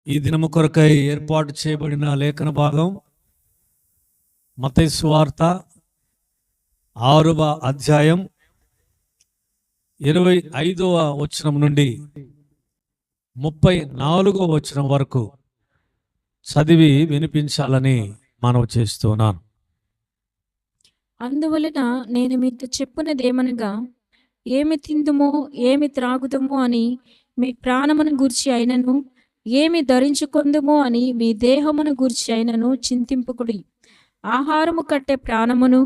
ఈ దినము కొరకై ఏర్పాటు చేయబడిన లేఖన భాగం మత్తయి సువార్త 6వ అధ్యాయం 25వ వచనం నుండి 34వ వచనం వరకు చదివి వినిపించాలని మనవి చేస్తున్నాను. అందువలన నేను మీతో చెప్పునదేమనగా, ఏమి తిందుమో ఏమి త్రాగుదుమో అని మీ ప్రాణమును గూర్చి అయినను, ఏమి ధరించుకొందుమో అని మీ దేహమును గూర్చి అయినను చింతింపకుడి. ఆహారము కంటే ప్రాణమును,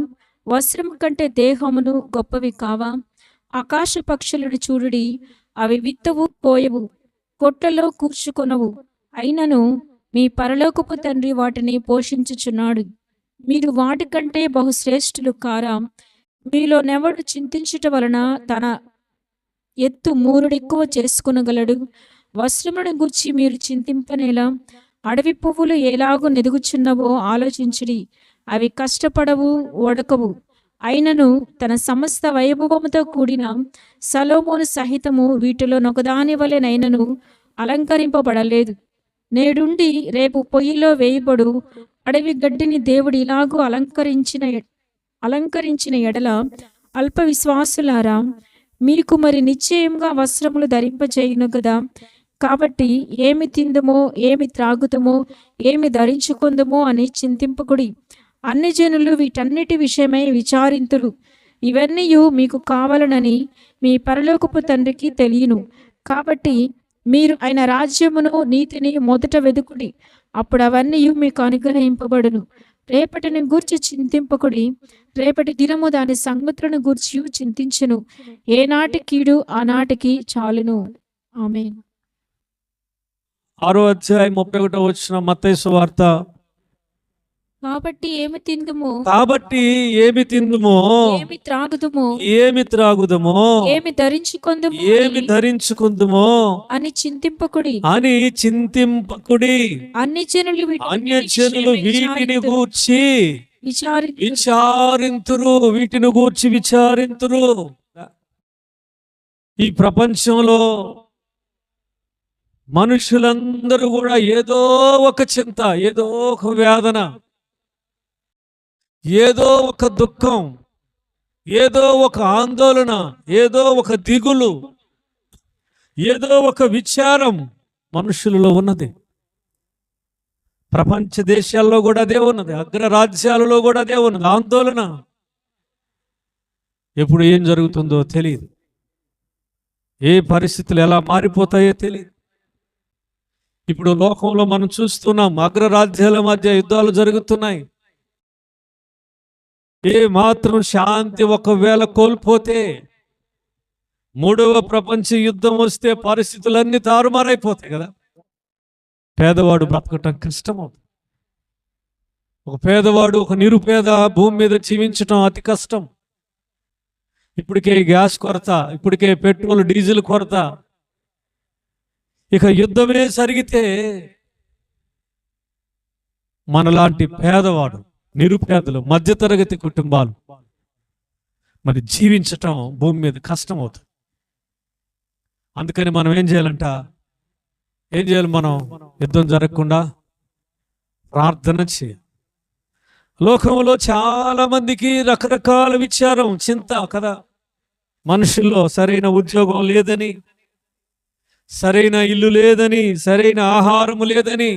వస్త్రము కంటే దేహమును గొప్పవి కావా? ఆకాశ పక్షులను చూడుడి, అవి విత్తవు, కోయవు, కొట్టలో కూర్చుకొనవు, అయినను మీ పరలోకపు తండ్రి వాటిని పోషించుచున్నాడు. మీరు వాటికంటే బహుశ్రేష్ఠులు కారా? మీలో నెవడు చింతించుట వలన తన ఎత్తు మూరుడెక్కువ చేసుకొనగలడు? వస్త్రములను గూర్చి మీరు చింతింపనేలా? అడవి పువ్వులు ఎలాగూ నెదుగుచున్నవో ఆలోచించుడి. అవి కష్టపడవు, వడకవు. అయినను తన సమస్త వైభవముతో కూడిన సొలొమోను సహితము వీటిలో నొకదాని వలెనైనను అలంకరింపబడలేదు. నేడుండి రేపు పొయ్యిలో వేయబడు అడవి గడ్డిని దేవుడు ఇలాగూ అలంకరించిన ఎడల అల్ప విశ్వాసులారా, మీకు మరి నిశ్చయంగా వస్త్రములు ధరింపజేయును కదా. కాబట్టి ఏమి తిందుమో ఏమి త్రాగుదుమో ఏమి ధరించుకుందుమో అని చింతింపకుడి. అన్ని జనులు వీటన్నిటి విషయమై విచారింతురు. ఇవన్నీ మీకు కావాలనని మీ పరలోకపు తండ్రికి తెలియను. కాబట్టి మీరు ఆయన రాజ్యమును నీతిని మొదట వెదుకుడి, అప్పుడు అవన్నీ మీకు అనుగ్రహింపబడును. రేపటిని గూర్చి చింతింపకుడి, రేపటి దినము దాని సంగతులను గూర్చి చింతించును. ఏనాటి కీడు ఆనాటికి చాలును. ఆమేన్. 6వ అధ్యాయం 31వ వచనం మత్తయి సువార్త. కాబట్టి ఏమి తిందుమో ఏమి తిందుమో ఏమి త్రాగుదుమో ఏమి త్రాగుదమో ఏమి ధరించుకొందుమో ఏమి ధరించుకుందుమో అని చింతింపకుడి. అన్ని జనులు వీటిని గూర్చి విచారింతురు. ఈ ప్రపంచంలో మనుషులందరూ కూడా ఏదో ఒక చింత, ఏదో ఒక వేదన, ఏదో ఒక దుఃఖం, ఏదో ఒక ఆందోళన, ఏదో ఒక దిగులు, ఏదో ఒక విచారం మనుషులలో ఉన్నది. ప్రపంచ దేశాల్లో కూడా అదే ఉన్నది, అగ్రరాజ్యాలలో కూడా అదే ఉన్నది. ఆందోళన. ఎప్పుడు ఏం జరుగుతుందో తెలియదు, ఏ పరిస్థితులు ఎలా మారిపోతాయో తెలియదు. ఇప్పుడు లోకంలో మనం చూస్తున్నాం, అగ్రరాజ్యాల మధ్య యుద్ధాలు జరుగుతున్నాయి. ఏ మాత్రం శాంతి ఒకవేళ కోల్పోతే, 3వ ప్రపంచ యుద్ధం వస్తే పరిస్థితులన్నీ తారుమారైపోతాయి కదా. పేదవాడు బ్రతకటం కష్టమవుతుంది. ఒక పేదవాడు, ఒక నిరుపేద భూమి మీద జీవించటం అతి కష్టం. ఇప్పటికే గ్యాస్ కొరత, ఇప్పటికే పెట్రోల్ డీజిల్ కొరత, ఇక యుద్ధమే జరిగితే మనలాంటి పేదవాడు, నిరుపేదలు, మధ్యతరగతి కుటుంబాలు మరి జీవించటం భూమి మీద కష్టం అవుతుంది. అందుకని మనం ఏం చేయాలి? మనం యుద్ధం జరగకుండా ప్రార్థన చేయాలి. లోకంలో చాలా మందికి రకరకాల విచారం, చింత కదా. మనుషుల్లో సరైన ఉద్యోగం లేదని, సరైన ఇల్లు లేదని, సరైన ఆహారము లేదని,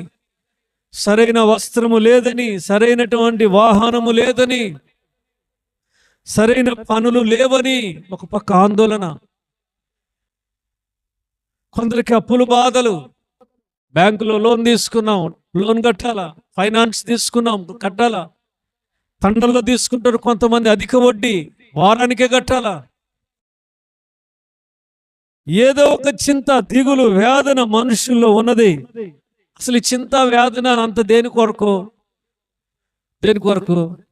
సరైన వస్త్రము లేదని, సరైనటువంటి వాహనము లేదని, సరైన పనులు లేవని ఒక పక్క ఆందోళన. కొందరికి అప్పులు బాధలు. బ్యాంకులో లోన్ తీసుకున్నాం, లోన్ కట్టాలా, ఫైనాన్స్ తీసుకున్నాం, కట్టాలా. తండ్రుల్లో తీసుకుంటారు కొంతమంది, అధిక వడ్డీ, వారానికే కట్టాలా. ఏదో ఒక చింత, దిగులు, వేదన మనుషుల్లో ఉన్నది. అసలు ఈ చింత, వేదన అంత దేని కొరకు?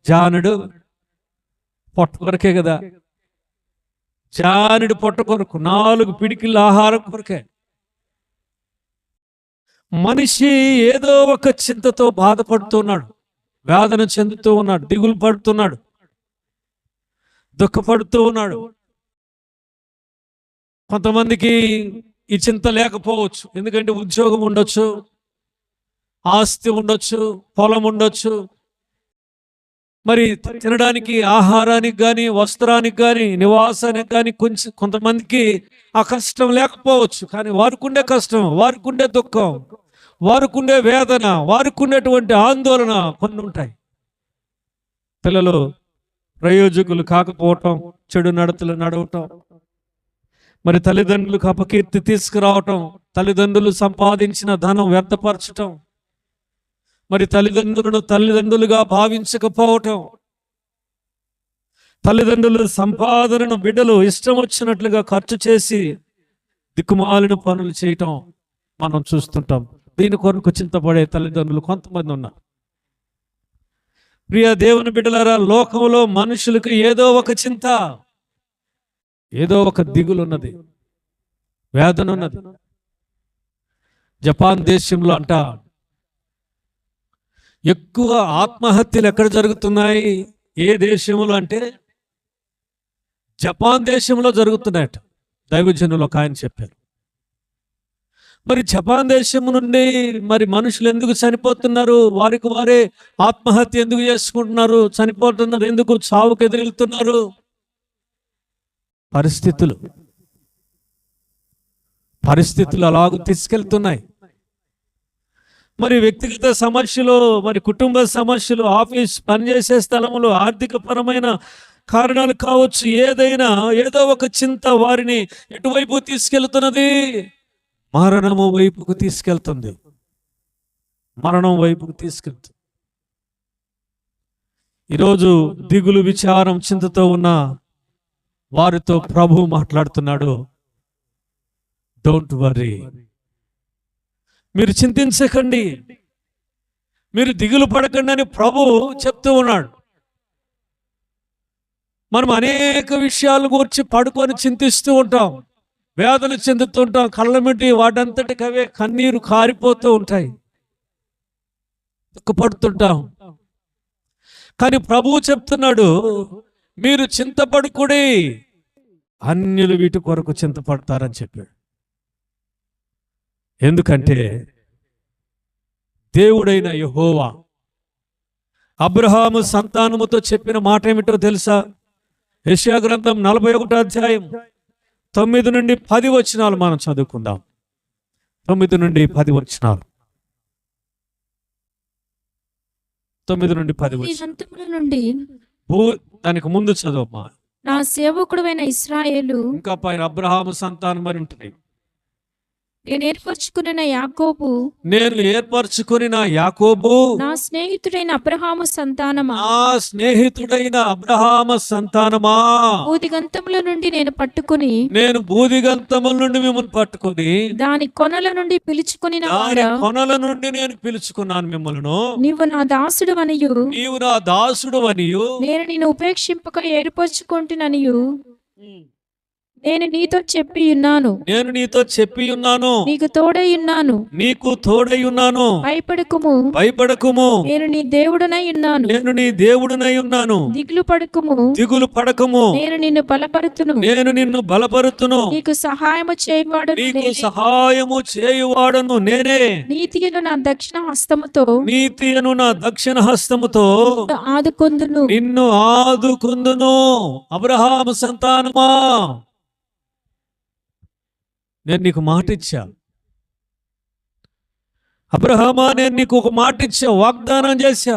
జానుడు పొట్ట కొరకే కదా. జానుడు పొట్ట కొరకు, 4 పిడికిళ్ళ ఆహారం కొరకే. మనిషి ఏదో ఒక చింతతో బాధపడుతున్నాడు, వేదన చెందుతూ ఉన్నాడు, దిగులు పడుతున్నాడు, దుఃఖపడుతూ ఉన్నాడు. కొంతమందికి ఈ చింత లేకపోవచ్చు, ఎందుకంటే ఉద్యోగం ఉండొచ్చు, ఆస్తి ఉండొచ్చు, పొలం ఉండొచ్చు, మరి తినడానికి ఆహారానికి కానీ, వస్త్రానికి కానీ, నివాసానికి కానీ కొంతమందికి ఆ కష్టం లేకపోవచ్చు. కానీ వారికి ఉండే కష్టం, వారికి ఉండే దుఃఖం, వారికి ఉండే వేదన, వారికి ఉండేటువంటి ఆందోళన కొన్ని ఉంటాయి. పిల్లలు ప్రయోజకులు కాకపోవటం, చెడు నడతలు నడవటం, మరి తల్లిదండ్రులకు అపకీర్తి తీసుకురావటం, తల్లిదండ్రులు సంపాదించిన ధనం వ్యర్థపరచటం, మరి తల్లిదండ్రులను తల్లిదండ్రులుగా భావించకపోవటం, తల్లిదండ్రుల సంపాదనను బిడ్డలు ఇష్టం వచ్చినట్లుగా ఖర్చు చేసి దిక్కుమాలిన పనులు చేయటం మనం చూస్తుంటాం. దీని కొరకు చింతపడే తల్లిదండ్రులు కొంతమంది ఉన్నారు. ప్రియ దేవుని బిడ్డలారా, లోకంలో మనుషులకు ఏదో ఒక చింత, ఏదో ఒక దిగులు ఉన్నది, వేదన ఉన్నది. జపాన్ దేశంలో అంట ఎక్కువ ఆత్మహత్యలు ఎక్కడ జరుగుతున్నాయి, ఏ దేశంలో అంటే జపాన్ దేశంలో జరుగుతున్నాయట. దైవజనులు ఒక ఆయన చెప్పారు. మరి జపాన్ దేశం నుండి మరి మనుషులు ఎందుకు చనిపోతున్నారు, వారికి వారే ఆత్మహత్య ఎందుకు చేసుకుంటున్నారు, చనిపోతున్నారు ఎందుకు, చావుకు ఎదురెళ్తున్నారు? పరిస్థితులు అలాగూ తీసుకెళ్తున్నాయి. మరి వ్యక్తిగత సమస్యలు, మరి కుటుంబ సమస్యలు, ఆఫీస్ పనిచేసే స్థలంలో ఆర్థిక పరమైన కారణాలు కావచ్చు, ఏదైనా ఏదో ఒక చింత వారిని ఎటువైపు తీసుకెళ్తున్నది? మరణము వైపుకు తీసుకెళ్తుంది. మరణం వైపుకు తీసుకెళ్తుంది. ఈరోజు దిగులు, విచారం, చింతతో ఉన్న వారితో ప్రభు మాట్లాడుతున్నాడు. డోంట్ వర్రీ, మీరు చింతించకండి, మీరు దిగులు పడకండి అని ప్రభు చెప్తూ ఉన్నాడు. మనం అనేక విషయాల గురించి పడుకొని చింతిస్తూ ఉంటాం, వేదన చెందుతుంటాం, కళ్ళమిటి వాటంతటికి అవే కన్నీరు కారిపోతూ ఉంటాయి, దుఃఖపడుతుంటాం. కానీ ప్రభువు చెప్తున్నాడు, మీరు చింతపడుకుడి, అన్యులు వీటి కొరకు చింతపడతారని చెప్పాడు. ఎందుకంటే దేవుడైన యెహోవా అబ్రహాము సంతానముతో చెప్పిన మాట ఏమిటో తెలుసా? యెషయా గ్రంథం 41వ అధ్యాయం 9 నుండి 10 వచనాలు మనం చదువుకుందాం. 9 నుండి 10 వచనాలు. 9 నుండి 10 నుండి దానికి ముందు చదువమ్మా. నా సేవకుడైన ఇశ్రాయేలు, ఇంకా పైన అబ్రహాము సంతానం మరి ఉంటుంది. నేను ఏర్పరచుకున్న యాకోబు, నా స్నేహితుడైన అబ్రహాము సంతానమా, భూదిగంతముల నుండి నేను భూదిగంతముల నుండి మిమ్మల్ని పట్టుకొని దాని కొనల నుండి పిలుచుకున్నాను మిమ్మల్ని. నీవు నా దాసుడు అనియు నేను నిన్ను ఉపేక్షింపక ఏర్పరచుకుంటుననియు నేను నీతో చెప్పి ఉన్నాను, నీకు తోడై ఉన్నాను, భయపడకుము, నేను నీ దేవుడనై ఉన్నాను, దిగులు పడకుము, నేను నిన్ను బలపరుతును, నీకు సహాయము చేయువాడను నేనే, నీతియను నా దక్షిణ హస్తముతో నిన్ను ఆదుకొందును. అబ్రహాము సంతానమా, నేను నీకు మాట ఇచ్చా. అబ్రహామా, నేను నీకు ఒక మాట ఇచ్చా, వాగ్దానం చేశా.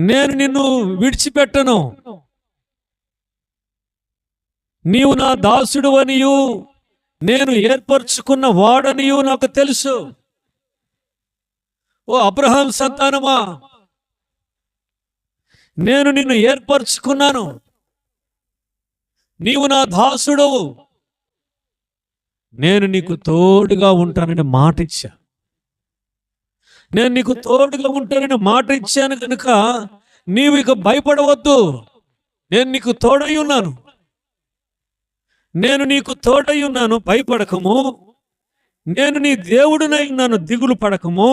నేను నిన్ను విడిచిపెట్టను. నీవు నా దాసుడు అనియు నేను ఏర్పరచుకున్న వాడనియు నాకు తెలుసు. ఓ అబ్రహాం సంతానమా, నేను నిన్ను ఏర్పరచుకున్నాను, నీవు నా దాసుడవు, నేను నీకు తోడుగా ఉంటానని మాట ఇచ్చా. నేను నీకు తోడుగా ఉంటానని మాట ఇచ్చాను కనుక నీవు ఇక భయపడవద్దు. నేను నీకు తోడై ఉన్నాను, భయపడకము. నేను నీ దేవుడినై ఉన్నాను, దిగులు పడకము.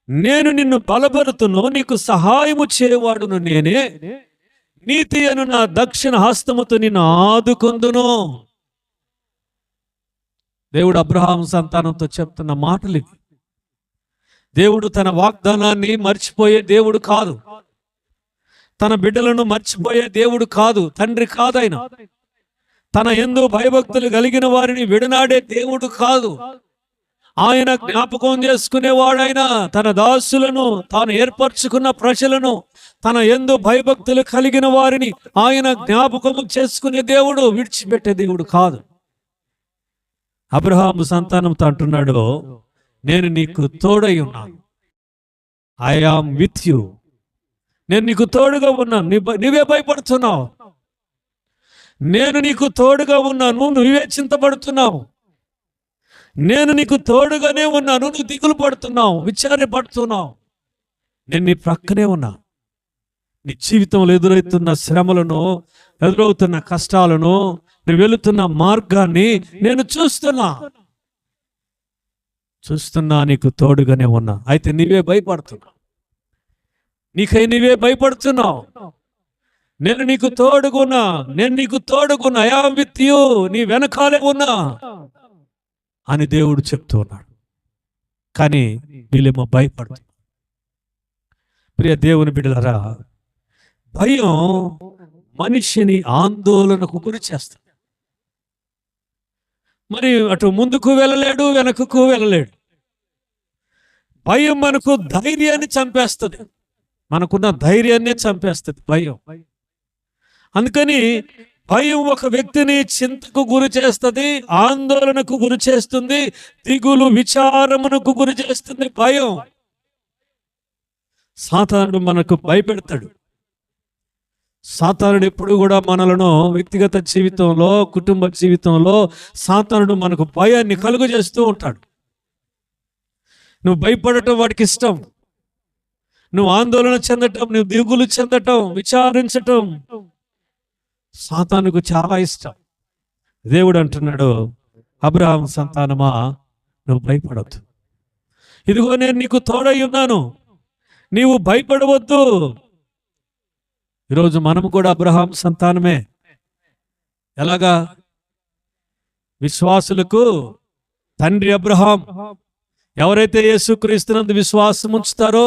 నేను నిన్ను బలపరుతును, నీకు సహాయము చేయవాడును నేనే, నీతి అను నా దక్షిణ హస్తముతో నిన్ను ఆదుకొందును. దేవుడు అబ్రహాం సంతానంతో చెప్తున్న మాటలు ఇవి. దేవుడు తన వాగ్దానాన్ని మర్చిపోయే దేవుడు కాదు. తన బిడ్డలను మర్చిపోయే దేవుడు కాదు. తండ్రి కాదైన తన యందు భయభక్తులు కలిగిన వారిని విడనాడే దేవుడు కాదు. ఆయన జ్ఞాపకం చేసుకునేవాడైనా తన దాసులను, తాను ఏర్పరచుకున్న ప్రజలను, తన యందు భయభక్తులు కలిగిన వారిని ఆయన జ్ఞాపకం చేసుకునే దేవుడు, విడిచిపెట్టే దేవుడు కాదు. అబ్రహాము సంతానంతో అంటున్నాడు, నేను నీకు తోడై ఉన్నాను. I am with you. నేను నీకు తోడుగా ఉన్నాను. నీవే భయపడుతున్నావు. నేను నీకు తోడుగా ఉన్నాను, నువ్వే చింతపడుతున్నావు. నేను నీకు తోడుగానే ఉన్నాను, నువ్వు దిగులు పడుతున్నావు, విచారపడుతున్నావు. నేను నీ ప్రక్కనే ఉన్నా. నీ జీవితంలో ఎదురవుతున్న శ్రమలను, ఎదురవుతున్న కష్టాలను, నువ్వు వెళుతున్న మార్గాన్ని నేను చూస్తున్నా, నీకు తోడుగానే ఉన్నా. అయితే నీవే భయపడుతున్నావు. నీకై నీవే భయపడుతున్నావు. నేను నీకు తోడుగున్నా, ఐ యామ్ విత్ యు, నీ వెనకాలే ఉన్నా అని దేవుడు చెప్తూ ఉన్నాడు. కానీ వీళ్ళేమో భయపడుతున్నారు. ప్రియ దేవుని బిడ్డలారా, భయం మనిషిని ఆందోళనకు గురి చేస్తుంది. మరి అటు ముందుకు వెళ్ళలేడు, వెనకకు వెళ్ళలేడు. భయం మనకు ధైర్యాన్ని చంపేస్తుంది. మనకున్న ధైర్యాన్ని చంపేస్తుంది భయం. అందుకని భయం ఒక వ్యక్తిని చింతకు గురి చేస్తుంది, ఆందోళనకు గురి చేస్తుంది, దిగులు విచారమునకు గురి చేస్తుంది భయం. సాతానుడు మనకు భయపెడతాడు. సాతానుడు ఎప్పుడు కూడా మనలను వ్యక్తిగత జీవితంలో, కుటుంబ జీవితంలో సాతానుడు మనకు భయాన్ని కలుగు చేస్తూ ఉంటాడు. నువ్వు భయపడటం వాడికి ఇష్టం. నువ్వు ఆందోళన చెందటం, నువ్వు దిగులు చెందటం, విచారించటం సాతానుకు చాలా ఇష్టం. దేవుడు అంటున్నాడు, అబ్రహాం సంతానమా, నువ్వు భయపడవద్దు. ఇదిగో నేను నీకు తోడై ఉన్నాను, నీవు భయపడవద్దు. ఈరోజు మనము కూడా అబ్రహాం సంతానమే. ఎలాగా? విశ్వాసులకు తండ్రి అబ్రహాం. ఎవరైతే యేసుక్రీస్తునందు విశ్వాసం ఉంచుతారో,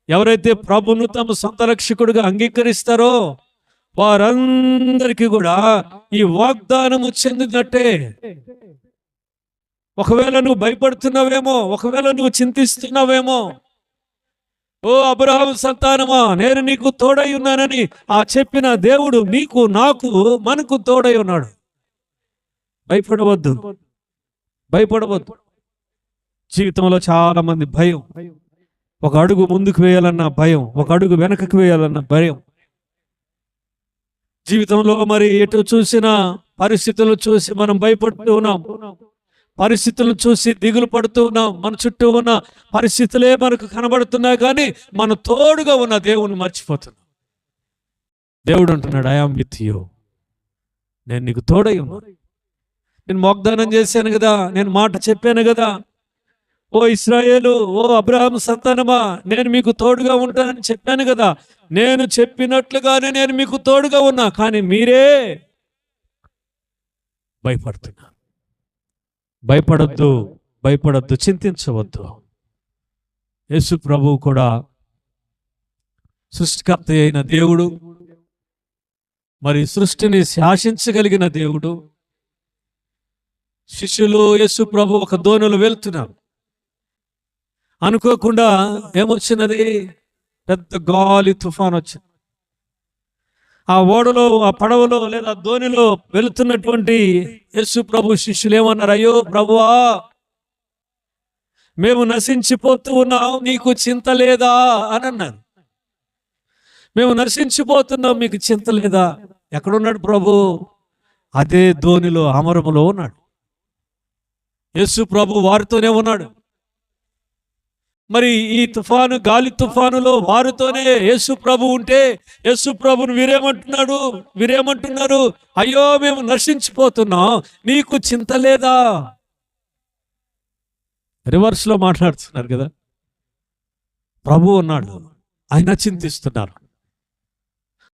ఎవరైతే ప్రభువును తమ సొంత రక్షకుడిగా అంగీకరిస్తారో వారందరికీ కూడా ఈ వాగ్దానము చెందినట్టే. ఒకవేళ నువ్వు భయపడుతున్నావేమో, ఒకవేళ నువ్వు చింతిస్తున్నావేమో, ఓ అబ్రహాము సంతానమా, నేను నీకు తోడై ఉన్నానని ఆ చెప్పిన దేవుడు నీకు, నాకు, మనకు తోడై ఉన్నాడు. భయపడవద్దు. జీవితంలో చాలా మంది భయం. ఒక అడుగు ముందుకు వేయాలన్న భయం, ఒక అడుగు వెనకకు వేయాలన్న భయం. జీవితంలో మరి ఎటు చూసిన పరిస్థితులను చూసి మనం భయపడుతూ ఉన్నాం. పరిస్థితులను చూసి దిగులు పడుతూ ఉన్నాం. మన చుట్టూ ఉన్న పరిస్థితులే మనకు కనబడుతున్నాయి, కానీ మన తోడుగా ఉన్న దేవుని మర్చిపోతున్నాం. దేవుడు అంటున్నాడు, ఐ యామ్ విత్ యు. నేను నీకు తోడై ఉన్నాను. నేను వాగ్దానం చేశాను కదా, నేను మాట చెప్పాను కదా, ఓ ఇశ్రాయేలు, ఓ అబ్రహాము సంతానమా, నేను మీకు తోడుగా ఉంటానని చెప్పాను కదా. నేను చెప్పినట్లుగానే నేను మీకు తోడుగా ఉన్నా, కానీ మీరే భయపడుతున్నారు. భయపడొద్దు, చింతించవద్దు. యేసు ప్రభువు కూడా సృష్టికర్త అయిన దేవుడు, మరి సృష్టిని శాసించగలిగిన దేవుడు. శిష్యులు యేసు ప్రభు ఒక దోణిలో వెళ్తున్నారు. అనుకోకుండా ఏమొచ్చినది? పెద్ద గాలి తుఫాన్ వచ్చింది. ఆ ఓడలో, ఆ పడవలో లేదా దోణిలో వెళుతున్నటువంటి యేసు ప్రభు శిష్యులు ఏమన్నారు? అయ్యో ప్రభువా, మేము నశించిపోతూ ఉన్నాం, నీకు చింత లేదా అని అన్నారు. మేము నశించిపోతున్నాం, మీకు చింత లేదా? ఎక్కడున్నాడు ప్రభు? అదే దోణిలో, అమరములో ఉన్నాడు. యేసు ప్రభు వారితోనే ఉన్నాడు. మరి ఈ తుఫాను, గాలి తుఫానులో వారితోనే యేసు ప్రభు ఉంటే, యేసు ప్రభుని వీరేమంటున్నారు? అయ్యో మేము నశించిపోతున్నాం, నీకు చింత లేదా? రివర్స్ లో మాట్లాడుతున్నారు కదా. ప్రభు ఉన్నాడు, ఆయన చింతిస్తున్నారు.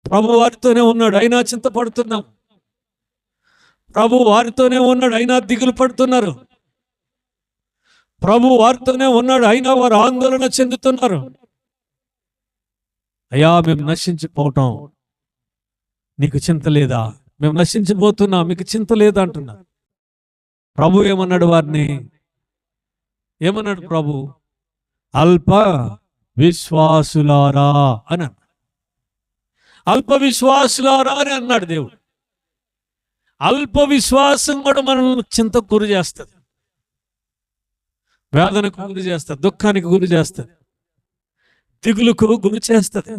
ప్రభు వారితోనే ఉన్నాడు, అయినా చింతపడుతున్నాం. ప్రభు వారితోనే ఉన్నాడు, అయినా దిగులు పడుతున్నారు. ప్రభు వారితోనే ఉన్నాడు, అయినా వారు ఆందోళన చెందుతున్నారు. అయ్యా, మేము నశించిపోవటం నీకు చింత లేదా? మేము నశించిపోతున్నాం, మీకు చింత లేదా అంటున్నారు. ప్రభు ఏమన్నాడు వారిని? ఏమన్నాడు ప్రభు? అల్ప విశ్వాసులారా అని అన్నాడు. అల్ప విశ్వాసులారా అని అన్నాడు దేవుడు. అల్ప విశ్వాసం కూడా మనల్ని చింతకు గురి చేస్తుంది, వేదనకు గురి చేస్తుంది, దుఃఖానికి గురి చేస్తుంది, దిగులుకు గురి చేస్తుంది.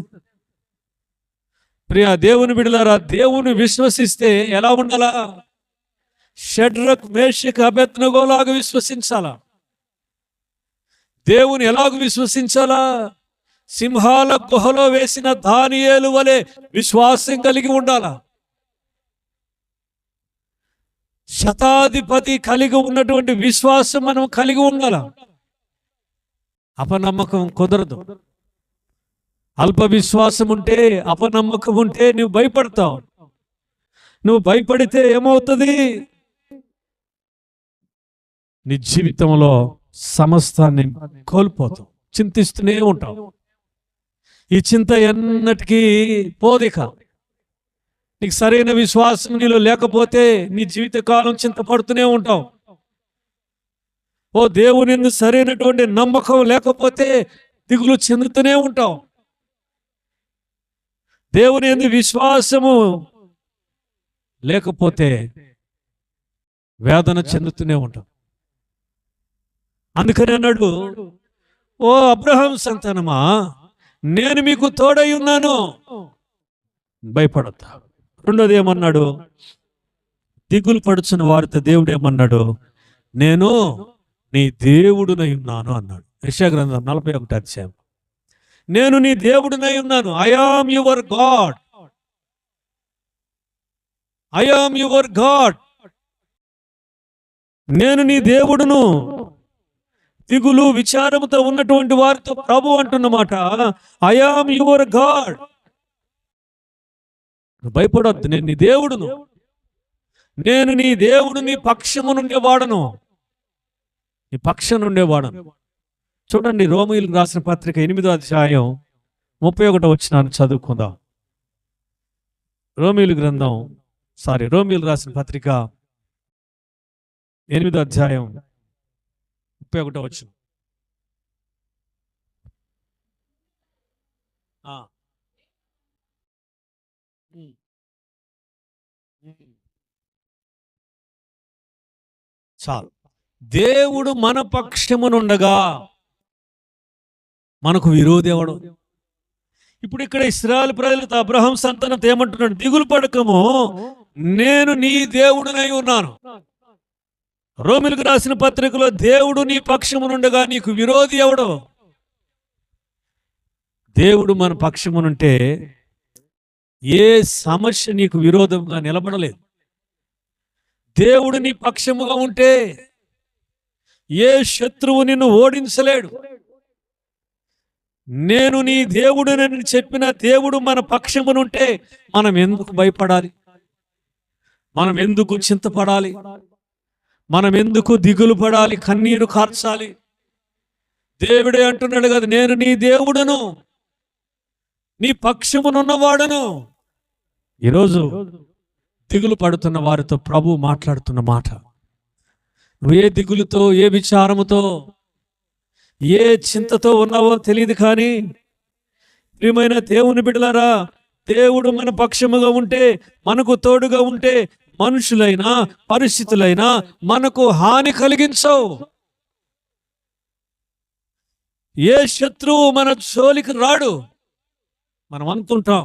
ప్రియ దేవుని బిడ్డలారా, దేవుని విశ్వసిస్తే ఎలా ఉండాలా? షడ్రక్, మేషక్, అబేద్నెగోలాగా విశ్వసించాలా? దేవుని ఎలాగ విశ్వసించాలా? సింహాల గుహలో వేసిన దానియేలు వలె విశ్వాసం కలిగి ఉండాలా? శతాధిపతి కలిగి ఉన్నటువంటి విశ్వాసం మనం కలిగి ఉండాలా? అపనమ్మకం కుదరదు. అల్ప విశ్వాసం ఉంటే, అపనమ్మకం ఉంటే నువ్వు భయపడతావు. నువ్వు భయపడితే ఏమవుతుంది? నీ జీవితంలో సమస్తాన్ని కోల్పోతావు, చింతిస్తూనే ఉంటావు. ఈ చింత ఎన్నటికీ పోదిక. నీకు సరైన విశ్వాసం నీలో లేకపోతే నీ జీవితకాలం చింతపడుతూనే ఉంటావు. ఓ దేవుని యందు సరైనటువంటి నమ్మకం లేకపోతే దిగులు చెందుతూనే ఉంటావు. దేవుని యందు విశ్వాసము లేకపోతే వేదన చెందుతూనే ఉంటావు. అందుకని అన్నాడు, ఓ అబ్రహాం సంతానమా, నేను మీకు తోడై ఉన్నాను, భయపడొద్దు. రెండోది ఏమన్నాడు? దిగులు పడుచున్న వారితో దేవుడు ఏమన్నాడు? నేను నీ దేవుడునై ఉన్నాను అన్నాడు. యెషయా గ్రంథం 41వ అధ్యాయం. నేను నీ దేవుడునై ఉన్నాను. I am your God, I am your God. నేను నీ దేవుడును. దిగులు విచారముతో ఉన్నటువంటి వారితో ప్రభు అంటున్నమాట, ఐ ఆమ్ యువర్ గాడ్. భయపడొద్దు, నేను నీ దేవుడును. నేను నీ దేవుడు, నీ పక్షము నుండేవాడను, నీ పక్షం నుండేవాడను. చూడండి, రోమీయులకు రాసిన పత్రిక 8వ అధ్యాయం 31వ వచనాన్ని చదువుకుందాం. రోమీయులు రాసిన పత్రిక 8వ అధ్యాయం 31వ వచనం. చాలు. దేవుడు మన పక్షమునుండగా మనకు విరోధి ఎవడు? ఇప్పుడు ఇక్కడ ఇశ్రాయేలు ప్రజలతో అబ్రహాం సంతానంతో ఏమంటున్నాడు? దిగులు పడకము, నేను నీ దేవుడునై ఉన్నాను. రోమీయులకు రాసిన పత్రికలో దేవుడు నీ పక్షమునుండగా నీకు విరోధి ఎవడు? దేవుడు మన పక్షమునుంటే ఏ సమస్య నీకు విరోధంగా నిలబడలేదు. దేవుడు నీ పక్షముగా ఉంటే ఏ శత్రువు నిన్ను ఓడించలేడు. నేను నీ దేవుడునని చెప్పిన దేవుడు మన పక్షమునుంటే మనం ఎందుకు భయపడాలి? మనం ఎందుకు చింతపడాలి? మనం ఎందుకు దిగులు పడాలి, కన్నీరు కార్చాలి? దేవుడే అంటున్నాడు కదా, నేను నీ దేవుడును, నీ పక్షమునున్నవాడను. ఈరోజు దిగులు పడుతున్న వారితో ప్రభు మాట్లాడుతున్న మాట, నువ్వు ఏ దిగులుతో, ఏ విచారముతో, ఏ చింతతో ఉన్నావో తెలియదు, కానీ ప్రియమైన దేవుని బిడ్డలారా, దేవుడు మన పక్షముగా ఉంటే, మనకు తోడుగా ఉంటే, మనుషులైనా పరిస్థితులైనా మనకు హాని కలిగించవు. ఏ శత్రువు మన జోలికి రాడు. మనం అనుకుంటాం,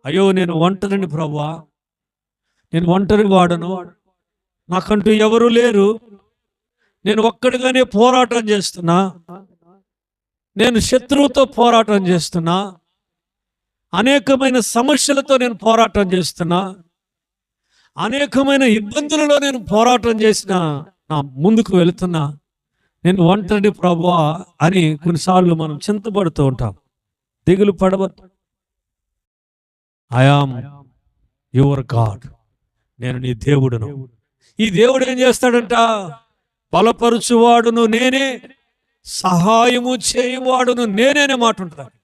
అయ్యో నేను ఒంటరిని ప్రభువా, నేను ఒంటరి వాడను, నాకంటూ ఎవరు లేరు, నేను ఒక్కడిగానే పోరాటం చేస్తున్నా, నేను శత్రువుతో పోరాటం చేస్తున్నా, అనేకమైన సమస్యలతో నేను పోరాటం చేస్తున్నా, అనేకమైన ఇబ్బందులలో నేను పోరాటం చేసిన, నా ముందుకు వెళుతున్నా, నేను ఒంటరి ప్రభువా అని కొన్నిసార్లు మనం చింతపడుతూ ఉంటాం. దిగులు పడవద్దు. ఐ ఆమ్ యువర్ గాడ్, నేను నీ దేవుడును. ఈ దేవుడు ఏం చేస్తాడంట? బలపరుచువాడును నేనే, సహాయము చేయువాడును నేనే అనే మాట ఉంటుంది.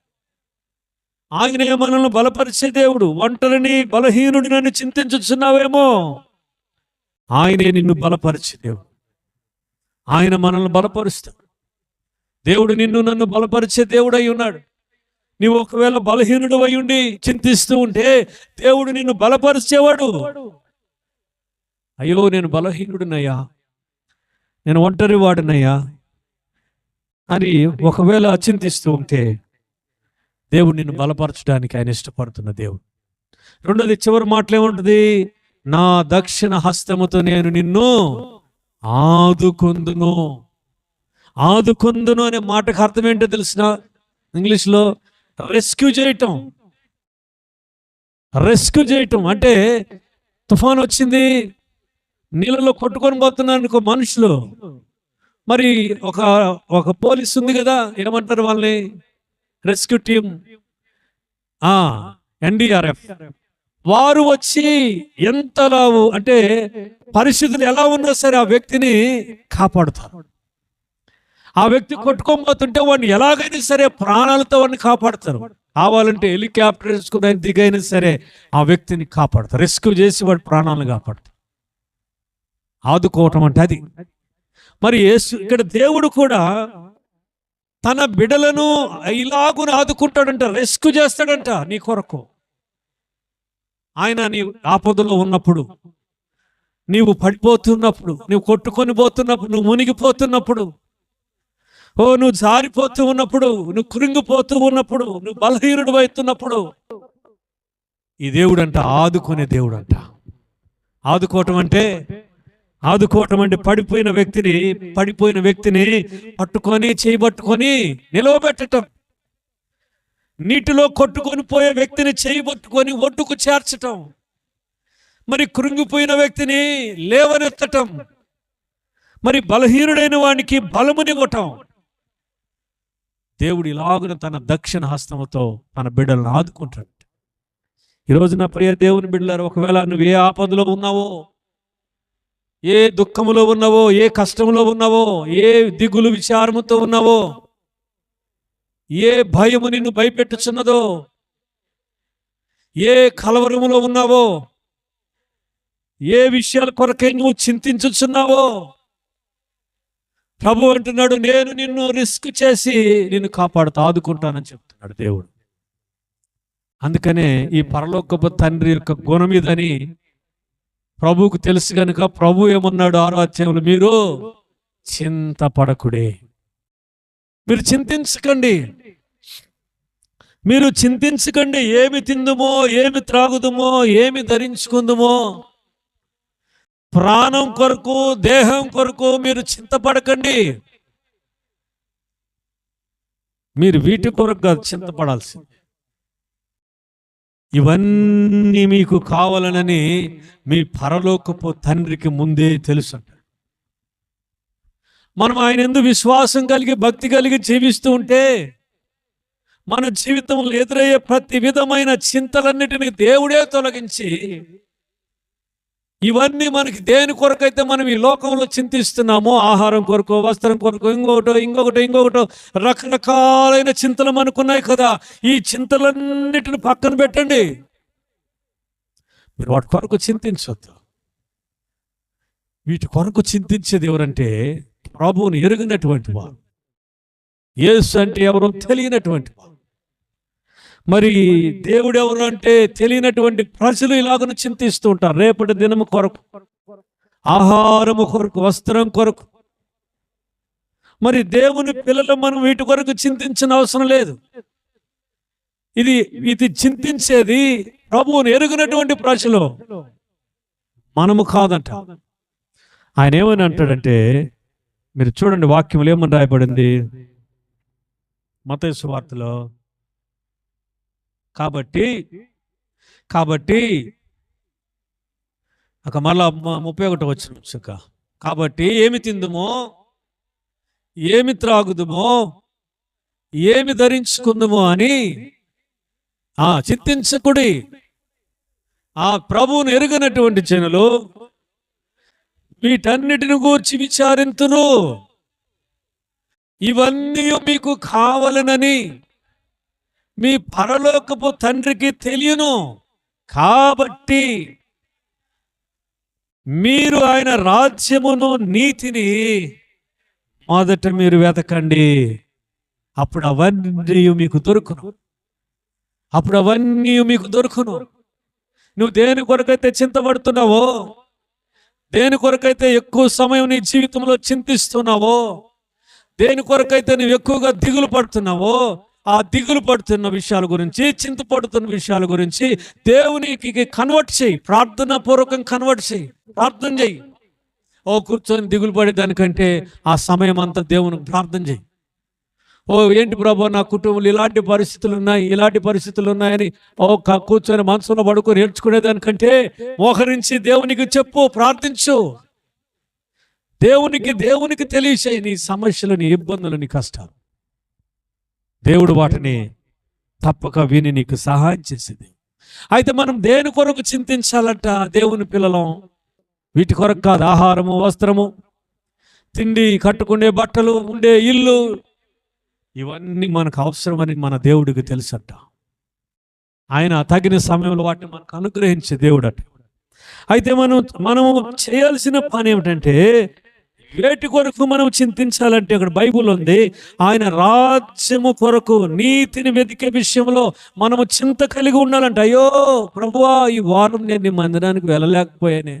ఆయనే మనల్ని బలపరిచే దేవుడు. ఒంటరిని బలహీనుడినని చింతించుచున్నావేమో, ఆయనే నిన్ను బలపరిచే దేవుడు. ఆయన మనల్ని బలపరుస్తాడు. దేవుడు నిన్ను నన్ను బలపరిచే దేవుడు అయి ఉన్నాడు. నీవు ఒకవేళ బలహీనుడు అయి ఉండి చింతిస్తూ ఉంటే దేవుడు నిన్ను బలపరిచేవాడు. అయ్యో నేను బలహీనుడినయ్యా, నేను ఒంటరి వాడినయ్యా అని ఒకవేళ చింతిస్తూ ఉంటే దేవుడు నిన్ను బలపరచడానికి ఆయన ఇష్టపడుతున్న దేవుడు. రెండోది చివరి మాటలు ఏముంటుంది? నా దక్షిణ హస్తముతో నేను నిన్ను ఆదుకొందును. ఆదుకొందును అనే మాటకు అర్థం ఏంటో తెలిసిన? ఇంగ్లీష్లో రెస్క్యూ చేయటం. రెస్క్యూ చేయటం అంటే తుఫాన్ వచ్చింది, నీళ్ళలో కొట్టుకొని పోతున్నారు మనుషులు. మరి ఒక పోలీస్ ఉంది కదా, ఏమంటారు వాళ్ళని? Rescue team, NDRF. వారు వచ్చి ఎంతలా అంటే పరిస్థితులు ఎలా ఉన్నా సరే ఆ వ్యక్తిని కాపాడుతారు. ఆ వ్యక్తి కొట్టుకోబోతుంటే వాడిని ఎలాగైనా సరే ప్రాణాలతో వాడిని కాపాడుతారు. కావాలంటే హెలికాప్టర్ వేసుకుని దిగైనా సరే ఆ వ్యక్తిని కాపాడుతారు. రెస్క్యూ చేసి వాడి ప్రాణాలను కాపాడుతారు. ఆదుకోవటం అంటే అది. మరి ఇక్కడ దేవుడు కూడా తన బిడలను ఇలాగున ఆదుకుంటాడంట, రెస్క్యూ చేస్తాడంట నీ కొరకు. ఆయన నీ ఆపదలో ఉన్నప్పుడు, నీవు పడిపోతున్నప్పుడు, నువ్వు కొట్టుకొని పోతున్నప్పుడు, నువ్వు మునిగిపోతున్నప్పుడు, నువ్వు జారిపోతూ ఉన్నప్పుడు, నువ్వు కృంగిపోతూ ఉన్నప్పుడు, నువ్వు బలహీనుడు అవుతున్నప్పుడు ఈ దేవుడు అంట ఆదుకునే దేవుడు అంట. ఆదుకోవటం అంటే పడిపోయిన వ్యక్తిని పట్టుకొని చేయబట్టుకొని నిలవబెట్టడం. నీటిలో కొట్టుకొని పోయే వ్యక్తిని చేయబట్టుకొని ఒడ్డుకు చేర్చటం. మరి కృంగిపోయిన వ్యక్తిని లేవనెత్తటం. మరి బలహీనుడైన వానికి బలమునివ్వటం. దేవుడు ఇలాగున తన దక్షిణ హస్తముతో తన బిడ్డలను ఆదుకుంటాడు. ఈరోజు నా ప్రియ దేవుని బిడ్డలారా, ఒకవేళ నువ్వు ఏ ఆపదలో ఉన్నావో, ఏ దుఃఖములో ఉన్నావో, ఏ కష్టంలో ఉన్నావో, ఏ దిగులు విచారముతో ఉన్నావో, ఏ భయము నిన్ను భయపెట్టుచున్నదో, ఏ కలవరములో ఉన్నావో, ఏ విషయాల కొరకై నువ్వు చింతించుచున్నావో, ప్రభు అంటున్నాడు, నేను నిన్ను రిస్క్ చేసి నిన్ను కాపాడుతూ ఆదుకుంటానని చెప్తున్నాడు దేవుడు. అందుకనే ఈ పరలోకపు తండ్రి యొక్క గుణం ఇదని ప్రభువుకు తెలుసు కనుక ప్రభు ఏమన్నాడు 6వ అధ్యాయంలో, మీరు చింతపడకుడే, మీరు చింతించకండి, ఏమి తిందుమో, ఏమి త్రాగుదుమో, ఏమి ధరించుకుందుమో, ప్రాణం కొరకు, దేహం కొరకు మీరు చింతపడకండి. మీరు వీటి కొరకు కాదు చింతపడాల్సింది. ఇవన్నీ మీకు కావాలనని మీ పరలోకపు తండ్రికి ముందే తెలుసు. మనం ఆయన యందు విశ్వాసం కలిగి, భక్తి కలిగి జీవిస్తూ ఉంటే మన జీవితంలో ఎదురయ్యే ప్రతి విధమైన చింతలన్నిటినీ దేవుడే తొలగించి, ఇవన్నీ మనకి దేని కొరకైతే మనం ఈ లోకంలో చింతిస్తున్నామో, ఆహారం కొరకు, వస్త్రం కొరకు, ఇంకొకటో రకరకాలైన చింతలు మనకున్నాయి కదా, ఈ చింతలన్నిటిని పక్కన పెట్టండి. మీరు వాటి కొరకు చింతించొద్దు. వీటి కొరకు చింతించేది ఎవరంటే ప్రభువుని ఎరుగినటువంటి వారు, యేసు అంటే ఎవరో తెలియనటువంటి వారు. మరి దేవుడు ఎవరు అంటే తెలియనటువంటి ప్రజలు ఇలాగను చింతిస్తూ ఉంటారు. రేపటి దినము కొరకు, ఆహారము కొరకు, వస్త్రం కొరకు. మరి దేవుని పిల్లలు మనం వీటి కొరకు చింతించిన అవసరం లేదు. ఇది చింతించేది ప్రభువుని ఎరుగినటువంటి ప్రజలు, మనము కాదంట. ఆయన ఏమని అంటాడంటే, మీరు చూడండి వాక్యంలో ఏమని రాయబడింది మత్తయి సువార్తలో. కాబట్టి మళ్ళా 31 వచనం. కాబట్టి ఏమి తిందుమో, ఏమి త్రాగుదుమో, ఏమి ధరించుకుందుమో అని చింతించకుడి. ఆ ప్రభువును ఎరుగనటువంటి జనులు వీటన్నిటిని గూర్చి విచారింతును. ఇవన్నీ మీకు కావాలనని మీ పరలోకపు తండ్రికి తెలియను. కాబట్టి మీరు ఆయన రాజ్యమును నీతిని మొదట మీరు వెతకండి, అప్పుడు అవన్నీ మీకు దొరుకును. నువ్వు దేని కొరకైతే చింతపడుతున్నావో, దేని కొరకైతే ఎక్కువ సమయం నీ జీవితంలో చింతిస్తున్నావో, దేని కొరకైతే నువ్వు ఎక్కువగా దిగులు పడుతున్నావో, ఆ దిగులు పడుతున్న విషయాల గురించి, చింతపడుతున్న విషయాల గురించి దేవునికి కన్వర్ట్ చేయి. ప్రార్థన పూర్వకం కన్వర్ట్ చేయి, ప్రార్థన చేయి. కూర్చొని దిగులు పడే దానికంటే ఆ సమయం అంతా దేవునికి ప్రార్థన చేయి. ఏంటి ప్రభు, నా కుటుంబంలో ఇలాంటి పరిస్థితులు ఉన్నాయని కూర్చొని మనసులో పడుకొని ఏడ్చుకునేదానికంటే మోకరించి దేవునికి చెప్పు, ప్రార్థించు. దేవునికి తెలియచేయి నీ సమస్యలు, నీ ఇబ్బందులు, నీ కష్టాలు. దేవుడు వాటిని తప్పక విని నీకు సహాయం చేసేది. అయితే మనం దేని కొరకు చింతించాలంట? దేవుని పిల్లలం వీటి కొరకు కాదు. ఆహారము, వస్త్రము, తిండి, కట్టుకునే బట్టలు, ఉండే ఇల్లు, ఇవన్నీ మనకు అవసరమని మన దేవుడికి తెలుసట. ఆయన తగిన సమయంలో వాటిని మనకు అనుగ్రహించే దేవుడు అట. అయితే మనం చేయాల్సిన పని ఏమిటంటే, వేటి కొరకు మనం చింతించాలంటే అక్కడ బైబుల్ ఉంది, ఆయన రాజ్యము కొరకు నీతిని వెతికే విషయంలో మనము చింత కలిగి ఉండాలంట. అయ్యో ప్రభువా, ఈ వారం నేను నీ మందిరానికి వెళ్ళలేకపోయానే,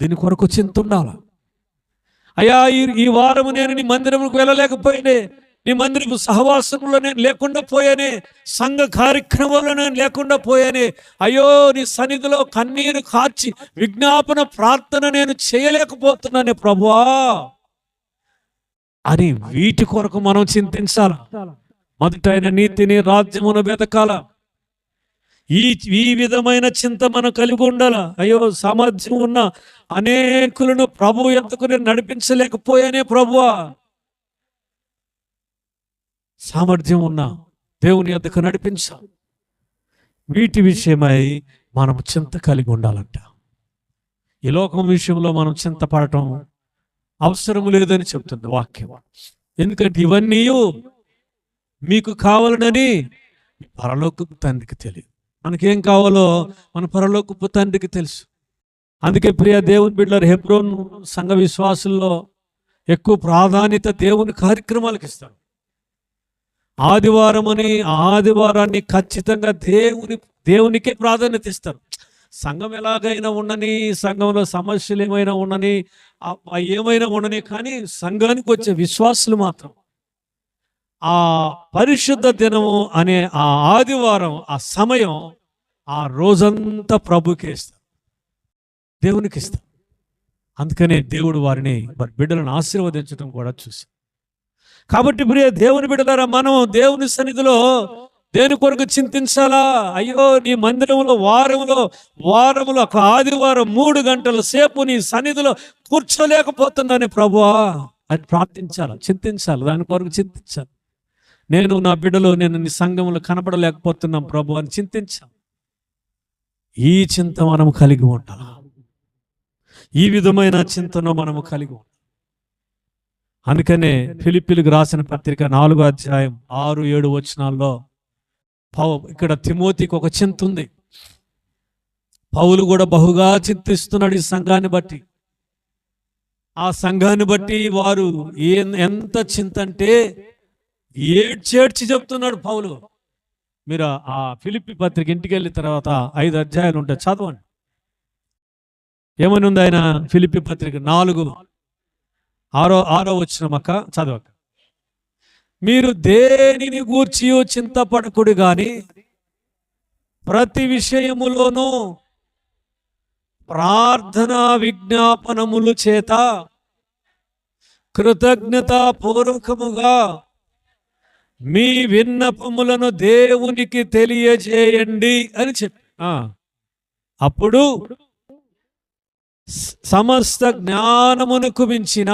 దీని కొరకు చింత ఉండాల. అయ్యా, ఈ వారము నేను నీ మందిరంకు వెళ్ళలేకపోయానే, నీ మందిరపు సహవాసంలో నేను లేకుండా పోయానే, సంఘ కార్యక్రమంలో నేను లేకుండా పోయానే, అయ్యో నీ సన్నిధిలో కన్నీరు కార్చి విజ్ఞాపన ప్రార్థన నేను చేయలేకపోతున్నానే ప్రభువా అని వీటి కొరకు మనం చింతించాల. మొదట ఆయన నీతిని, రాజ్యమును వెతకాల. ఈ విధమైన చింత మనం కలిగి ఉండాల. అయ్యో, సామర్థ్యం ఉన్న అనేకులను ప్రభు ఎంతకు నేను నడిపించలేకపోయానే ప్రభువా. సామర్థ్యం ఉన్న దేవుని యొద్దకు నడిపించాలి. వీటి విషయమై మనం చింత కలిగి ఉండాలంట. ఈ లోకం విషయంలో మనం చింతపడటం అవసరం లేదని చెప్తుంది వాక్యం. ఎందుకంటే ఇవన్నీ మీకు కావాలనని పరలోకపు తండ్రికి తెలియదు. మనకేం కావాలో మన పరలోకపు తండ్రికి తెలుసు. అందుకే ప్రియ దేవుని బిడ్డలారా, హెబ్రోన్ సంఘ విశ్వాసుల్లో ఎక్కువ ప్రాధాన్యత దేవుని కార్యక్రమాలకు ఇస్తారు. ఆదివారాన్ని ఖచ్చితంగా దేవునికే ప్రాధాన్యత ఇస్తారు. సంఘం ఎలాగైనా ఉండని, సంఘంలో సమస్యలు ఏమైనా ఉండని కానీ సంఘానికి వచ్చే విశ్వాసులు మాత్రం ఆ పరిశుద్ధ దినము అనే ఆ ఆదివారం, ఆ సమయం, ఆ రోజంతా ప్రభుకే ఇస్తారు, దేవునికి ఇస్తారు. అందుకనే దేవుడు వారి బిడ్డలను ఆశీర్వదించడం కూడా చూసి. కాబట్టి ప్రియ దేవుని బిడ్డలారా, మనం దేవుని సన్నిధిలో దేని కొరకు చింతించాలా? అయ్యో, నీ మందిరంలో వారంలో ఒక ఆదివారం 3 గంటల సేపు నీ సన్నిధిలో కూర్చోలేకపోతున్నాను ప్రభువా అని ప్రార్థించాలి, చింతించాలి. దాని కొరకు చింతించాలి. నేను నా బిడ్డలు నేను నీ సంఘంలో కనపడలేకపోతున్నాం ప్రభు అని చింతించాలి. ఈ చింత మనం కలిగి ఉండాలి. ఈ విధమైన చింతను మనము కలిగి ఉండాలి. అందుకనే ఫిలిప్పీలకు రాసిన పత్రిక 4వ అధ్యాయం 6-7 వచనాల్లో ఇక్కడ తిమోతికి ఒక చింత ఉంది. పౌలు కూడా బహుగా చింతిస్తున్నాడు ఈ సంఘాన్ని బట్టి. ఆ సంఘాన్ని బట్టి వారు ఎంత చింత అంటే ఏడ్చేడ్చి చెప్తున్నాడు పౌలు. మీరు ఆ ఫిలిప్పీ పత్రిక ఇంటికి వెళ్ళిన తర్వాత 5 అధ్యాయాలు ఉంటాయి, చదవండి. ఏమని ఉంది ఆయన ఫిలిప్పీ పత్రిక 4:6 వచనమక్క చదవక. మీరు దేనిని గూర్చి చింతపడకుడు గాని ప్రతి విషయములోనూ ప్రార్థనా విజ్ఞాపనములు చేత కృతజ్ఞతాపూర్వకముగా మీ విన్నపములను దేవునికి తెలియజేయండి అని చెప్పి అప్పుడు సమస్త జ్ఞానమునకు మించిన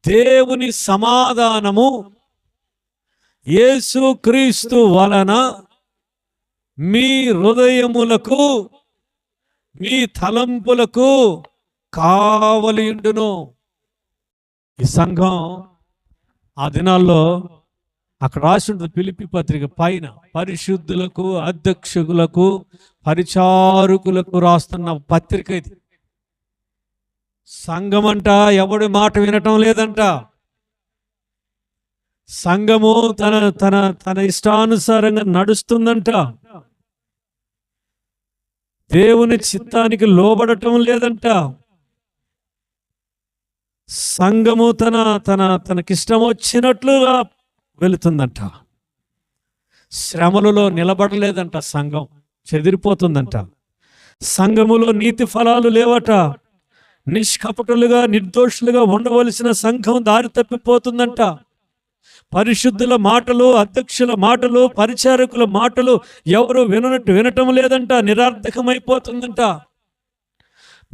దేవుని సమాధానము యేసుక్రీస్తు వలన మీ హృదయములకు మీ తలంపులకు కావలియుండును. ఈ సంఘం ఆ దినాల్లో అక్కడ రాసి ఉంటుంది ఫిలిప్పీ పత్రిక పైన, పరిశుద్ధులకు, అధ్యక్షులకు, పరిచారకులకు రాస్తున్న పత్రిక ఇది. సంఘం అంట ఎవడి మాట వినటం లేదంట. సంఘము తన తన తన ఇష్టానుసారంగా నడుస్తుందంట. దేవుని చిత్తానికి లోబడటం లేదంట. సంఘము తనకిష్టం వచ్చినట్లుగా వెళుతుందంట. శ్రమలలో నిలబడలేదంట. సంఘం చెదిరిపోతుందంట. సంఘములో నీతి ఫలాలు లేవట. నిష్కపటులుగా నిర్దోషులుగా ఉండవలసిన సంఘం దారి తప్పిపోతుందంట. పరిశుద్ధుల మాటలు, అధ్యక్షుల మాటలు, పరిచారకుల మాటలు ఎవరు వినటం లేదంట. నిరర్థకమైపోతుందంట.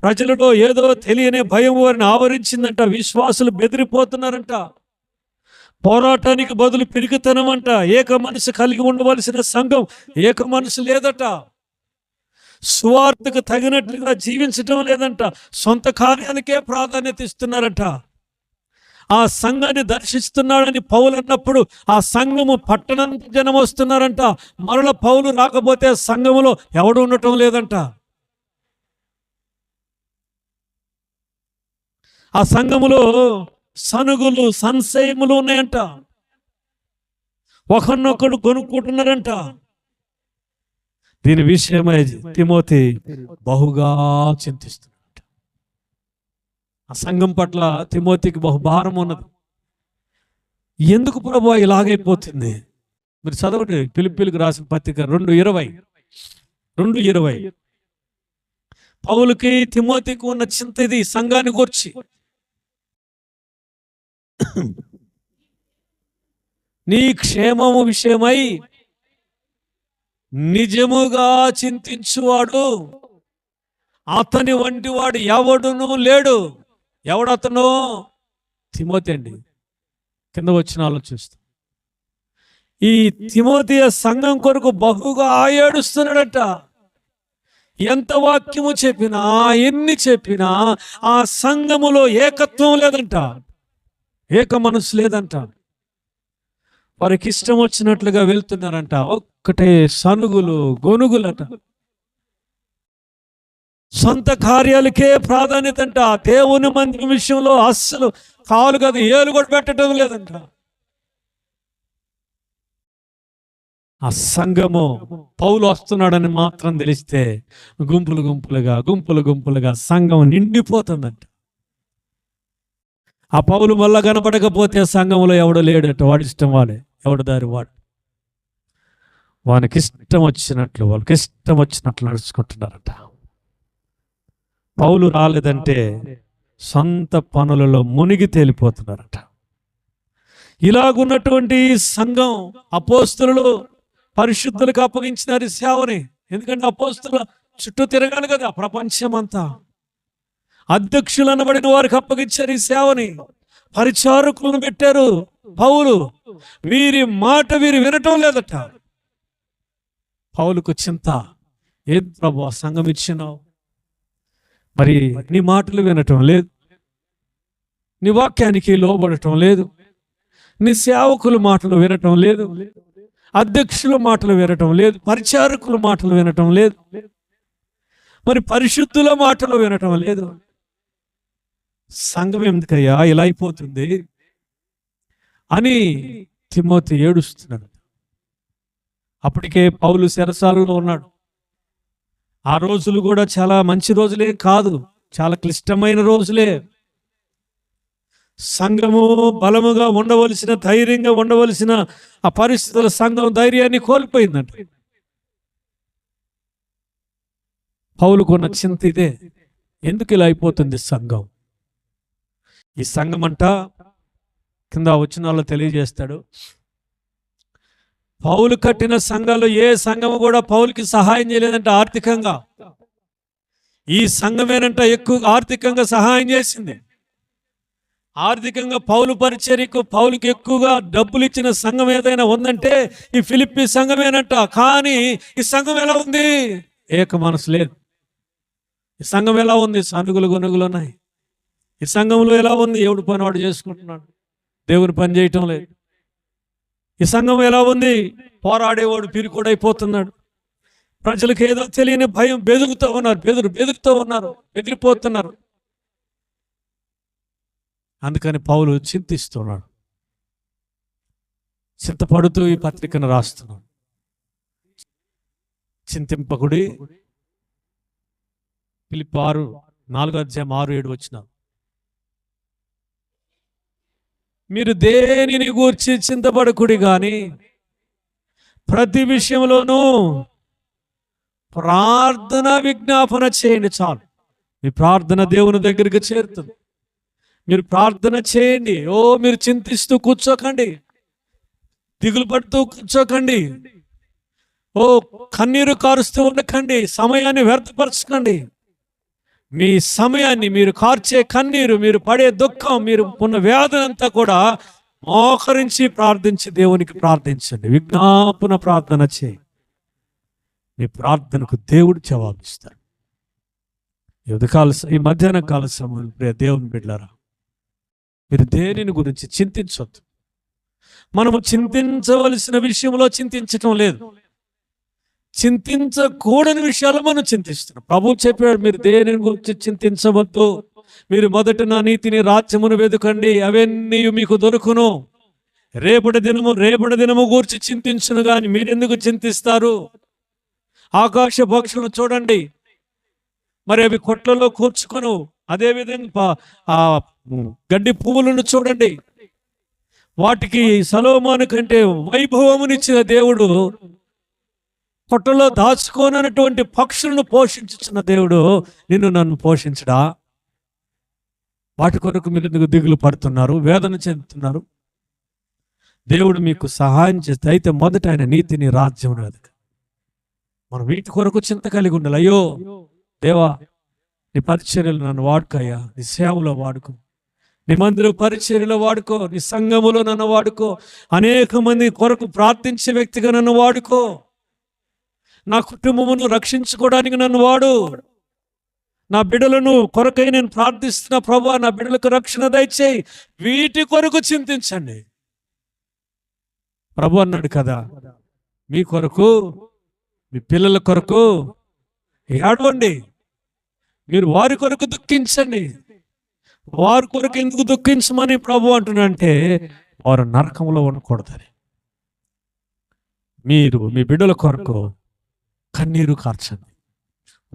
ప్రజలలో ఏదో తెలియని భయం వారిని ఆవరించిందంట. విశ్వాసులు బెదిరిపోతున్నారంట. పోరాటానికి బదులు పిరికితనం అంట. ఏక మనసు కలిగి ఉండవలసిన సంఘం ఏక మనసు లేదట. సువార్తకు తగినట్లుగా జీవించటం లేదంట. సొంత కార్యానికే ప్రాధాన్యత ఇస్తున్నారట. ఆ సంఘాన్ని దర్శిస్తున్నాడని పౌలు అన్నప్పుడు ఆ సంఘము పట్టణంత జనం వస్తున్నారంట. మరల పౌలు రాకపోతే సంఘములో ఎవడు ఉండటం లేదంట. ఆ సంఘములో సనుగులు, సంశయములు ఉన్నాయంట. ఒకరినొకడు కొనుక్కుంటున్నారంట. దీని విషయమై తిమోతి బహుగా చింతిస్తున్నాడు. ఆ సంఘం పట్ల తిమోతికి బహుభారం ఉన్నది. ఎందుకు ప్రభువా ఇలాగైపోతుంది? మీరు చదవండి ఫిలిప్పీలకు రాసిన పత్రిక 2:20 పౌలుకి తిమోతికి ఉన్న చింత ఇది. సంఘాన్ని గూర్చి నీ క్షేమము విషయమై నిజముగా చింతించువాడు అతని వంటి వాడు ఎవడునూ లేడు. ఎవడతను? తిమోతి అండి. కింద వచ్చిన ఆలోచిస్తాం. ఈ తిమోతి సంఘం కొరకు బహుగా ఏడుస్తున్నాడట. ఎంత వాక్యము చెప్పినా, ఎన్ని చెప్పినా ఆ సంఘములో ఏకత్వం లేదంట. ఏక మనసు లేదంట. వారికి ఇష్టం వచ్చినట్లుగా వెళ్తున్నారంట. ఒక్కటే సనుగులు, గొనుగులట. సొంత కార్యాలకే ప్రాధాన్యత అంట. దేవుని మందిరం విషయంలో అస్సలు కాలు కాదు ఏలు కూడా పెట్టడం లేదంట. ఆ సంఘము పౌలు వస్తున్నాడని మాత్రం తెలిస్తే గుంపులుగా సంఘం నిండిపోతుందంట. ఆ పౌలు వల్ల కనపడకపోతే సంఘంలో ఎవడు లేడట. వాడి ఇష్టం వాడే, ఎవడు దారి వాడు. వాళ్ళకి ఇష్టం వచ్చినట్లు నడుచుకుంటున్నారట. పౌలు రాలేదంటే సొంత పనులలో మునిగి తేలిపోతున్నారట. ఇలాగున్నటువంటి సంఘం అపోస్తలులు పరిశుద్ధులకు అప్పగించినారు ఈ సేవని. ఎందుకంటే అపోస్తలుల చుట్టూ తిరగాలి కదా ప్రపంచం అంతా. అధ్యక్షులు అనబడిన వారికి అప్పగించారు ఈ సేవని. పరిచారకులను పెట్టారు. పౌలు వీరి మాట వీరు వినటం లేదట. పౌలుకు చింత. ఏం ప్రభు సంఘం ఇచ్చినావు, మరి నీ మాటలు వినటం లేదు, నీ వాక్యానికి లోబడటం లేదు, నీ సేవకుల మాటలు వినటం లేదు, అధ్యక్షుల మాటలు వినటం లేదు, పరిచారకుల మాటలు వినటం లేదు, మరి పరిశుద్ధుల మాటలు వినటం లేదు. సంఘం ఎందుకయ్యా ఇలా అయిపోతుంది అని తిమోతి ఏడుస్తున్నాడు. అప్పటికే పౌలు చెరసాలలో ఉన్నాడు. ఆ రోజులు కూడా చాలా మంచి రోజులే కాదు, చాలా క్లిష్టమైన రోజులే. సంఘము బలముగా ఉండవలసిన, ధైర్యంగా ఉండవలసిన ఆ పరిస్థితుల సంఘం ధైర్యాన్ని కోల్పోయిందంట. పౌలుకున్న చింత ఇదే. ఎందుకు ఇలా అయిపోతుంది సంఘం? ఈ సంఘం అంట కింద వచ్చిన వాళ్ళు తెలియజేస్తాడు. పౌలు కట్టిన సంఘాలు ఏ సంఘము కూడా పౌలుకి సహాయం చేయలేదంట ఆర్థికంగా. ఈ సంఘమేనంట ఎక్కువ ఆర్థికంగా సహాయం చేసింది. ఆర్థికంగా పౌలు పరిచర్యకు పౌలుకి ఎక్కువగా డబ్బులు ఇచ్చిన సంఘం ఏదైనా ఉందంటే ఈ ఫిలిప్పీ సంఘమేనంట. కానీ ఈ సంఘం ఎలా ఉంది? ఏక మనసు లేదు. ఈ సంఘం ఎలా ఉంది? సనుగులు గొనుగులు ఉన్నాయి. ఈ సంఘంలో ఎలా ఉంది? ఎవడు పని వాడు చేసుకుంటున్నాడు, దేవుని పని చేయటం లేదు. ఈ సంఘం ఎలా ఉంది? పోరాడేవాడు పిరికోడైపోతున్నాడు. ప్రజలకు ఏదో తెలియని భయం, బెదురుతూ ఉన్నారు, బెదిరిపోతున్నారు. అందుకని పౌలు చింతిస్తున్నాడు, చింతపడుతూ ఈ పత్రికను రాస్తున్నాడు. చింతింపకుడి. ఫిలిప్పీ 4:6-7 మీరు దేనిని గూర్చి చింతపడకుడి గాని ప్రతి విషయంలోనూ ప్రార్థన విజ్ఞాపన చేయండి. చాలు, మీ ప్రార్థన దేవుని దగ్గరికి చేరుతుంది. మీరు ప్రార్థన చేయండి. మీరు చింతిస్తూ కూర్చోకండి, దిగులు పడుతూ కూర్చోకండి, కన్నీరు కారుస్తూ ఉండకండి, సమయాన్ని వ్యర్థపరచకండి. మీ సమయాన్ని, మీరు కార్చే కన్నీరు, మీరు పడే దుఃఖం, మీరు ఉన్న వేదనంతా కూడా మోకరించి ప్రార్థించి దేవునికి ప్రార్థించండి. విజ్ఞాపన ప్రార్థన చేయి. మీ ప్రార్థనకు దేవుడు జవాబిస్తాడు. ఈ మధ్యాహ్న కాల సమయంలో ప్రియ దేవుని బిడ్డలారా, మీరు దేనిని గురించి చింతించవద్దు. మనము చింతించవలసిన విషయంలో చింతించటం లేదు, చింతించకూడని విషయాలు మనం చింతిస్తున్నాం. ప్రభు చెప్పాడు, మీరు దేనిని గురించి చింతించవద్దు, మీరు మొదట నా నీతిని రాజ్యమును వెతుకండి, అవన్నీ మీకు దొరుకును. రేపటి దినము గూర్చి చింతించును గాని మీరెందుకు చింతిస్తారు? ఆకాశ పక్షులను చూడండి, మరి అవి కొట్లలో కూర్చుకొను. అదేవిధంగా గడ్డి పువ్వులను చూడండి, వాటికి సొలొమోను కంటే వైభవమునిచ్చిన దేవుడు కొట్టలో దాచుకోనటువంటి పక్షులను పోషించుచున్న దేవుడు నిన్ను నన్ను పోషించడా? వాటి కొరకు మీరు ఎందుకు దిగులు పడుతున్నారు, వేదన చెందుతున్నారు? దేవుడు మీకు సహాయం చేస్తే అయితే మొదట ఆయన నీతిని, రాజ్యం వెతక. మనం వీటి కొరకు చింత కలిగి ఉండాలి. అయ్యో దేవా, నీ పరిచర్యలు నన్ను వాడుకోయ్యా, నీ సేవలో వాడుకో, నీ మందిర పరిచర్యలో వాడుకో, నీ సంఘములో నన్ను వాడుకో, అనేక మంది కొరకు ప్రార్థించే వ్యక్తిగా నన్ను వాడుకో, నా కుటుంబమును రక్షించుకోవడానికి నన్ను వాడు, నా బిడ్డలను కొరకై నేను ప్రార్థిస్తున్న ప్రభువా, నా బిడ్డలకు రక్షణ దయచేయి. వీటి కొరకు చింతించండి. ప్రభు అన్నాడు కదా, మీ కొరకు, మీ పిల్లల కొరకు ఏడవండి, మీరు వారి కొరకు దుఃఖించండి. వారి కొరకు ఎందుకు దుఃఖించమని ప్రభు అంటున్నాడంటే, వారు నరకంలో ఉండకూడదని. మీరు మీ బిడ్డల కొరకు కన్నీరు కార్చండి,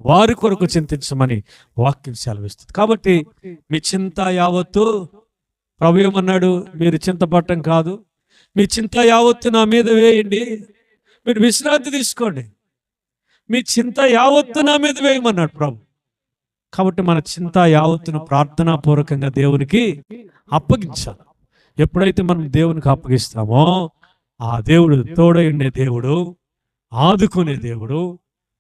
వారి కొరకు చింతించమని వాక్యం సెలవిస్తుంది. కాబట్టి మీ చింత యావత్తు, ప్రభు ఏమన్నాడు, మీరు చింతపడటం కాదు, మీ చింత యావత్తు నా మీద వేయండి, మీరు విశ్రాంతి తీసుకోండి, మీ చింత యావత్తు నా మీద వేయమన్నాడు ప్రభు. కాబట్టి మన చింత యావత్తును ప్రార్థనాపూర్వకంగా దేవునికి అప్పగించాలి. ఎప్పుడైతే మనం దేవునికి అప్పగిస్తామో ఆ దేవుడు తోడై ఉండే దేవుడు, ఆదుకునే దేవుడు,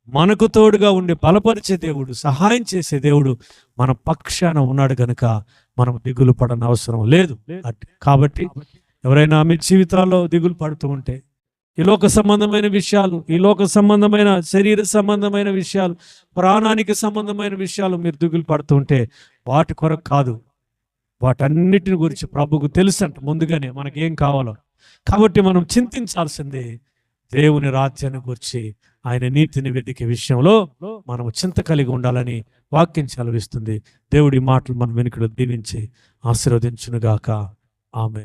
మనకు తోడుగా ఉండి బలపరిచే దేవుడు, సహాయం చేసే దేవుడు మన పక్షాన ఉన్నాడు కనుక మనం దిగులు పడని అవసరం లేదు. కాబట్టి ఎవరైనా మీ జీవితాల్లో దిగులు పడుతూ ఉంటే, ఈ లోక సంబంధమైన విషయాలు, ఈ లోక సంబంధమైన శరీర సంబంధమైన విషయాలు, ప్రాణానికి సంబంధమైన విషయాలు మీరు దిగులు పడుతూ ఉంటే వాటి కొరకు కాదు, వాటన్నిటిని గురించి ప్రభువుకు తెలుసంట ముందుగానే మనకి ఏం కావాలో. కాబట్టి మనం చింతించాల్సింది దేవుని రాజ్యాన్ని గురించి, ఆయన నీతిని వెతికే విషయంలో మనం చింత కలిగి ఉండాలని వాక్యం సెలవిస్తుంది. దేవుడి మాటలు మన వెనుకలు దీవించి ఆశీర్వదించునుగాక. ఆమేన్.